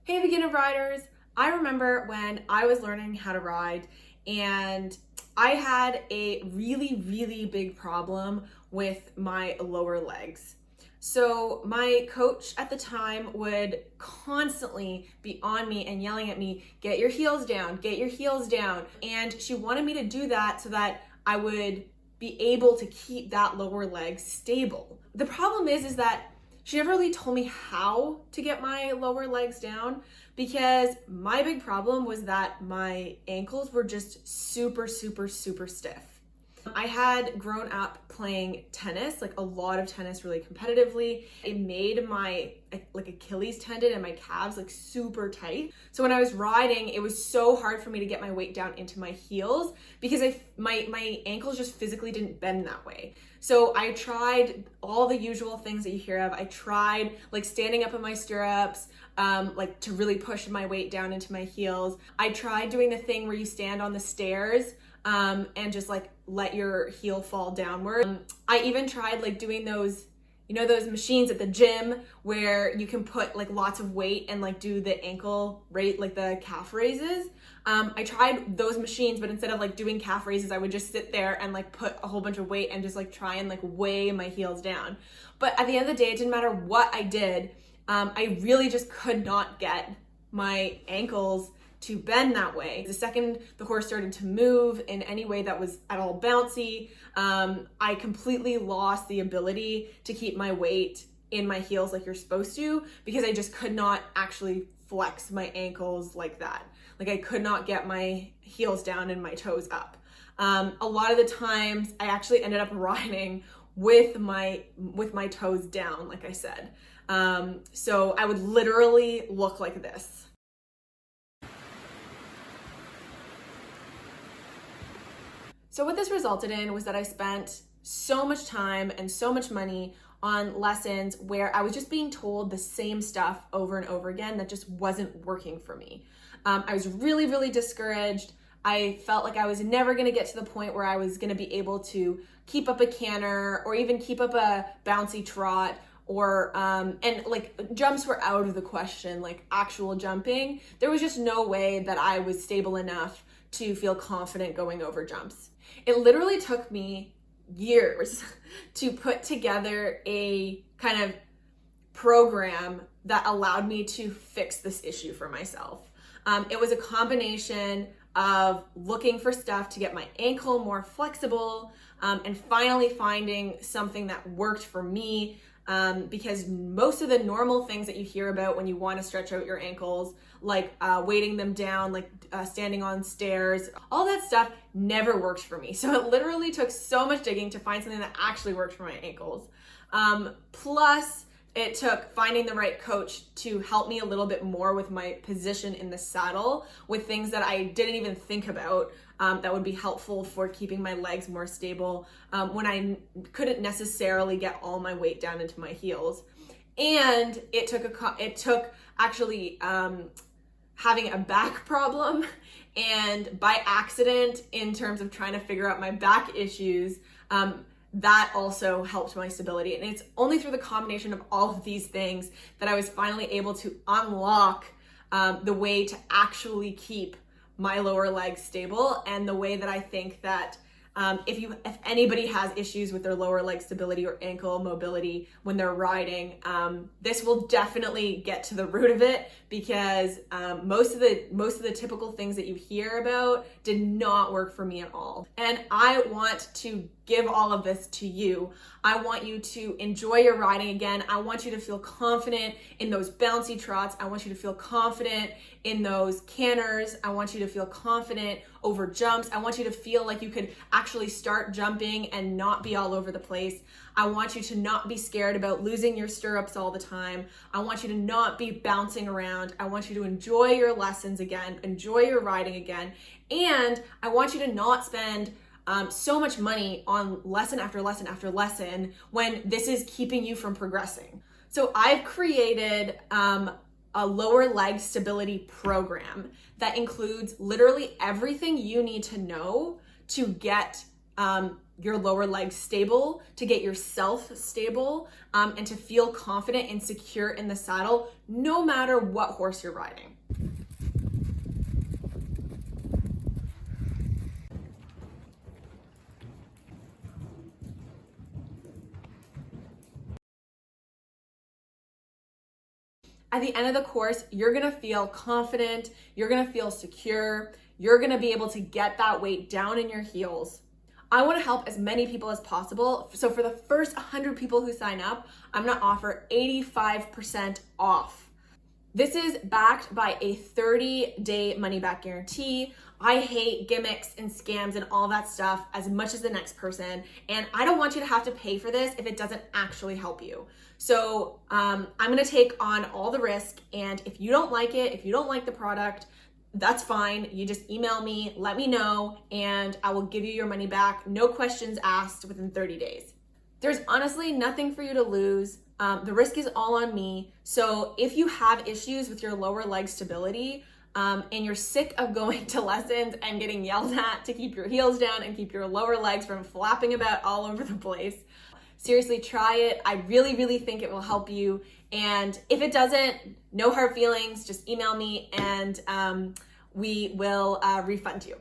Hey beginner riders, I remember when I was learning how to ride and I had a really big problem with my lower legs. So my coach at the time would constantly be on me and yelling at me, get your heels down, get your heels down. And she wanted me to do that so that I would be able to keep that lower leg stable. The problem is that she never really told me how to get my lower legs down because my big problem was that my ankles were just super stiff. I had grown up playing tennis, like a lot of tennis really competitively. It made my Achilles tendon and my calves like super tight. So when I was riding, it was so hard for me to get my weight down into my heels because my ankles just physically didn't bend that way. So I tried all the usual things that you hear of. I tried like standing up in my stirrups, like to really push my weight down into my heels. I tried doing the thing where you stand on the stairs and just like let your heel fall downward. I even tried like doing those, those machines at the gym where you can put like lots of weight and like do the ankle rate, like the calf raises. I tried those machines, but instead of like doing calf raises, I would just sit there and like put a whole bunch of weight and just like try and like weigh my heels down. But at the end of the day, it didn't matter what I did. I really just could not get my ankles to bend that way. The second the horse started to move in any way that was at all bouncy, I completely lost the ability to keep my weight in my heels like you're supposed to because I just could not actually flex my ankles like that. Like I could not get my heels down and my toes up. A lot of the times I actually ended up riding with my toes down, like I said. So I would literally look like this. So what this resulted in was that I spent so much time and so much money on lessons where I was just being told the same stuff over and over again that just wasn't working for me. I was really discouraged. I felt like I was never gonna get to the point where I was gonna be able to keep up a canter or even keep up a bouncy trot or, and like jumps were out of the question, like actual jumping. There was just no way that I was stable enough to feel confident going over jumps. It literally took me years to put together a kind of program that allowed me to fix this issue for myself. It was a combination of looking for stuff to get my ankle more flexible and finally finding something that worked for me. Because most of the normal things that you hear about when you want to stretch out your ankles, like weighting them down, like standing on stairs, all that stuff never worked for me. So it literally took so much digging to find something that actually worked for my ankles. Plus, it took finding the right coach to help me a little bit more with my position in the saddle with things that I didn't even think about that would be helpful for keeping my legs more stable when I couldn't necessarily get all my weight down into my heels. And it took actually having a back problem and by accident in terms of trying to figure out my back issues, that also helped my stability. And it's only through the combination of all of these things that I was finally able to unlock the way to actually keep my lower legs stable, and the way that I think that if anybody has issues with their lower leg stability or ankle mobility when they're riding, this will definitely get to the root of it because most of the typical things that you hear about did not work for me at all. And I want to give all of this to you. I want you to enjoy your riding again. I want you to feel confident in those bouncy trots. I want you to feel confident in those canters. I want you to feel confident over jumps. I want you to feel like you could actually start jumping and not be all over the place. I want you to not be scared about losing your stirrups all the time. I want you to not be bouncing around. I want you to enjoy your lessons again, enjoy your riding again. And I want you to not spend so much money on lesson after lesson after lesson when this is keeping you from progressing. So I've created a lower leg stability program that includes literally everything you need to know to get your lower legs stable, to get yourself stable, and to feel confident and secure in the saddle, no matter what horse you're riding. At the end of the course, you're gonna feel confident, you're gonna feel secure, you're gonna be able to get that weight down in your heels. I wanna help as many people as possible. So for the first 100 people who sign up, I'm gonna offer 85% off. This is backed by a 30-day money-back guarantee. I hate gimmicks and scams and all that stuff as much as the next person, and I don't want you to have to pay for this if it doesn't actually help you. So I'm gonna take on all the risk, and if you don't like it, if you don't like the product, that's fine. You just email me, let me know, and I will give you your money back, no questions asked, within 30 days. There's honestly nothing for you to lose. The risk is all on me. So if you have issues with your lower leg stability, and you're sick of going to lessons and getting yelled at to keep your heels down and keep your lower legs from flapping about all over the place, seriously, try it. I really, really think it will help you. And if it doesn't, no hard feelings, just email me and we will refund you.